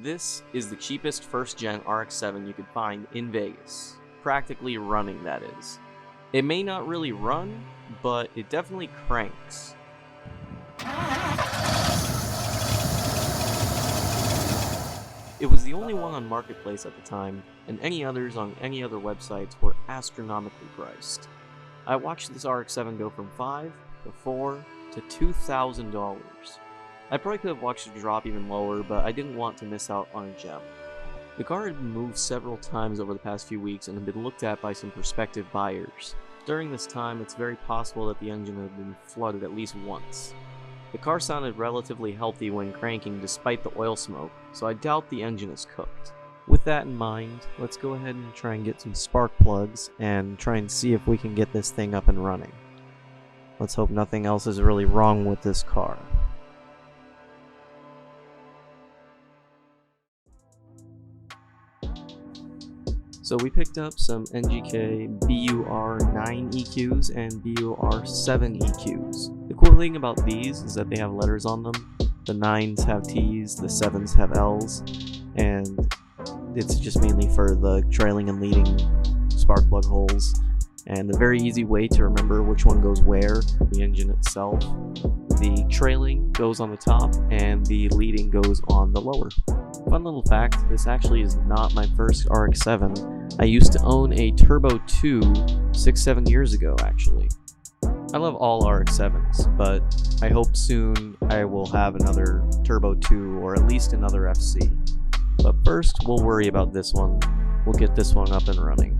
This is the cheapest first-gen RX-7 you could find in Vegas. Practically running, that is. It may not really run, but it definitely cranks. It was the only one on Marketplace at the time, and any others on any other websites were astronomically priced. I watched this RX-7 go from $5 to $4 to $2,000. I probably could have watched it drop even lower, but I didn't want to miss out on a gem. The car had been moved several times over the past few weeks and had been looked at by some prospective buyers. During this time, it's very possible that the engine had been flooded at least once. The car sounded relatively healthy when cranking despite the oil smoke, so I doubt the engine is cooked. With that in mind, let's go ahead and try and get some spark plugs and try and see if we can get this thing up and running. Let's hope nothing else is really wrong with this car. So we picked up some NGK BUR9 EQs and BUR7 EQs. The cool thing about these is that they have letters on them. The 9s have T's, the 7s have L's, and it's just mainly for the trailing and leading spark plug holes. And a very easy way to remember which one goes where, the engine itself. The trailing goes on the top and the leading goes on the lower. Fun little fact, this actually is not my first RX-7. I used to own a Turbo II 6-7 years ago actually. I love all RX-7s, but I hope soon I will have another Turbo II or at least another FC. But first, we'll worry about this one. We'll get this one up and running.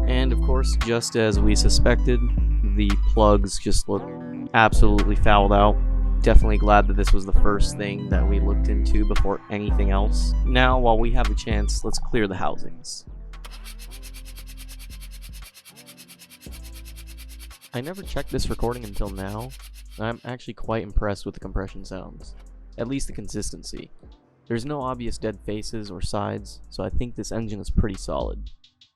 And of course, just as we suspected, the plugs just look absolutely fouled out. Definitely glad that this was the first thing that we looked into before anything else. Now, while we have the chance, let's clear the housings. I never checked this recording until now, and I'm actually quite impressed with the compression sounds. At least the consistency. There's no obvious dead faces or sides, so I think this engine is pretty solid.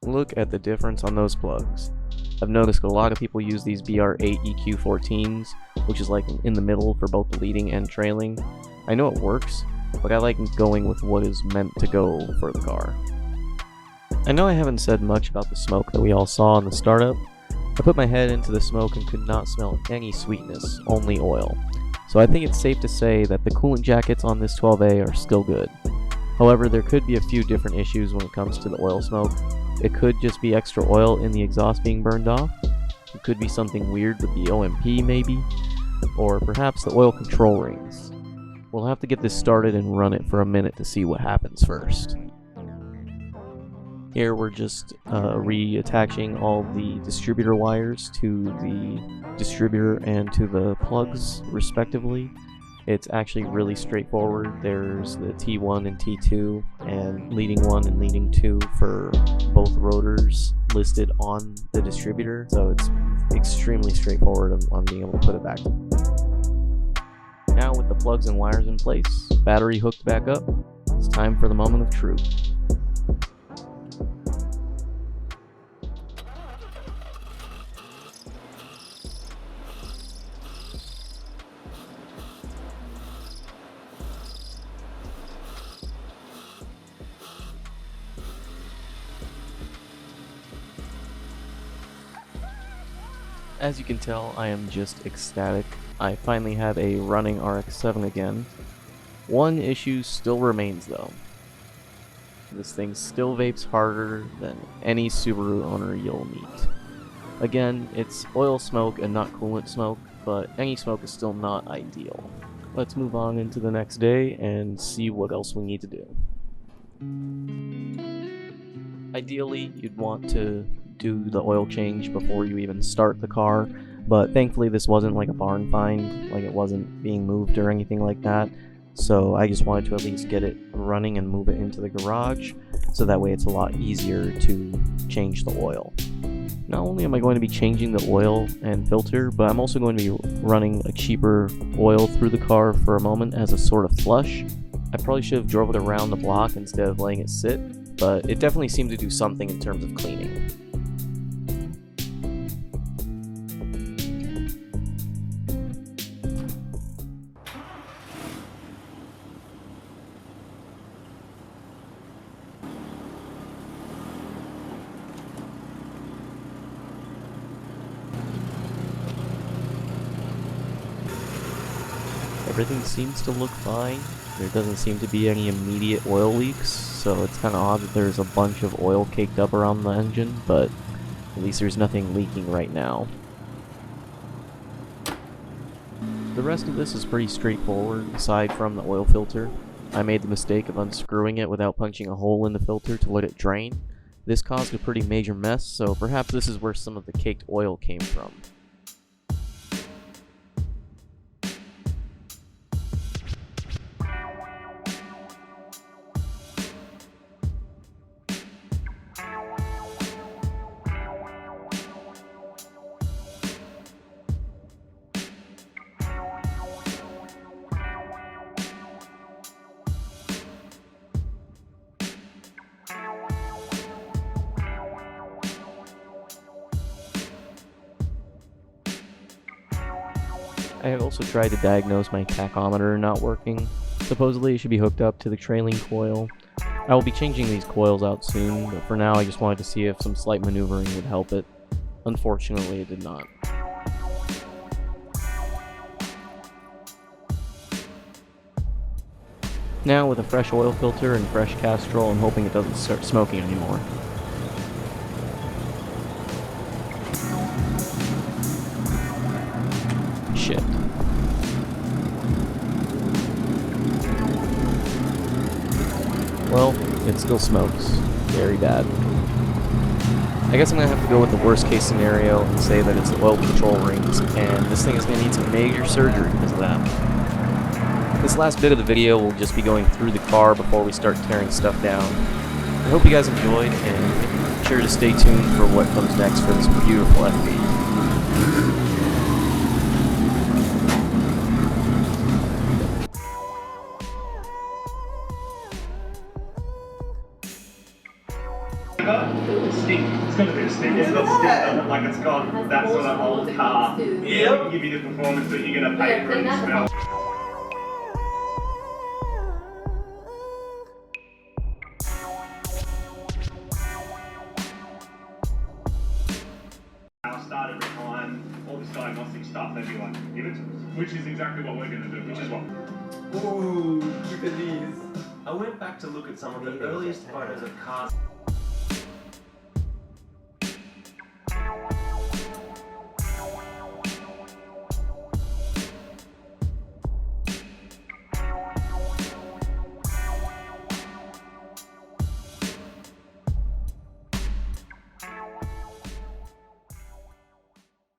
Look at the difference on those plugs. I've noticed a lot of people use these BR8 EQ14s, which is like in the middle for both the leading and trailing. I know it works, but I like going with what is meant to go for the car. I know I haven't said much about the smoke that we all saw in the startup. I put my head into the smoke and could not smell any sweetness, only oil. So I think it's safe to say that the coolant jackets on this 12A are still good. However, there could be a few different issues when it comes to the oil smoke. It could just be extra oil in the exhaust being burned off. It could be something weird with the OMP maybe, or perhaps the oil control rings. We'll have to get this started and run it for a minute to see what happens first. Here we're just reattaching all the distributor wires to the distributor and to the plugs respectively. It's actually really straightforward. There's the T1 and T2 and leading 1 and leading 2 for both rotors listed on the distributor, so it's extremely straightforward on being able to put it back. Now with the plugs and wires in place, battery hooked back up, it's time for the moment of truth. As you can tell, I am just ecstatic. I finally have a running RX-7 again. One issue still remains though. This thing still vapes harder than any Subaru owner you'll meet. Again, it's oil smoke and not coolant smoke, but any smoke is still not ideal. Let's move on into the next day and see what else we need to do. Ideally, you'd want to do the oil change before you even start the car, but thankfully this wasn't like a barn find, like it wasn't being moved or anything like that, so I just wanted to at least get it running and move it into the garage, so that way it's a lot easier to change the oil. Not only am I going to be changing the oil and filter, but I'm also going to be running a cheaper oil through the car for a moment as a sort of flush. I probably should have drove it around the block instead of letting it sit, but it definitely seemed to do something in terms of cleaning. everything seems to look fine. There doesn't seem to be any immediate oil leaks, so it's kind of odd that there's a bunch of oil caked up around the engine, but at least there's nothing leaking right now. The rest of this is pretty straightforward, aside from the oil filter. I made the mistake of unscrewing it without punching a hole in the filter to let it drain. This caused a pretty major mess, so perhaps this is where some of the caked oil came from. I have also tried to diagnose my tachometer not working. Supposedly it should be hooked up to the trailing coil. I will be changing these coils out soon, but for now I just wanted to see if some slight maneuvering would help it. Unfortunately it did not. Now with a fresh oil filter and fresh castrol, I'm hoping it doesn't start smoking anymore. Shit. Well, it still smokes. Very bad. I guess I'm gonna have to go with the worst case scenario and say that it's the oil control rings, and this thing is gonna need some major surgery because of that. This last bit of the video will just be going through the car before we start tearing stuff down. I hope you guys enjoyed, and be sure to stay tuned for what comes next for this beautiful FB. Stick. It's got a bit of stick. It's got stick on it, like it's got that sort of old car. Yeah, it'll give you the performance that you're going to pay for and smell. I started behind all this diagnostic stuff, they'd be like, give it to us. Which is exactly what we're going to do, which is what? Ooh, look at these. I went back to look at some of the earliest photos of cars.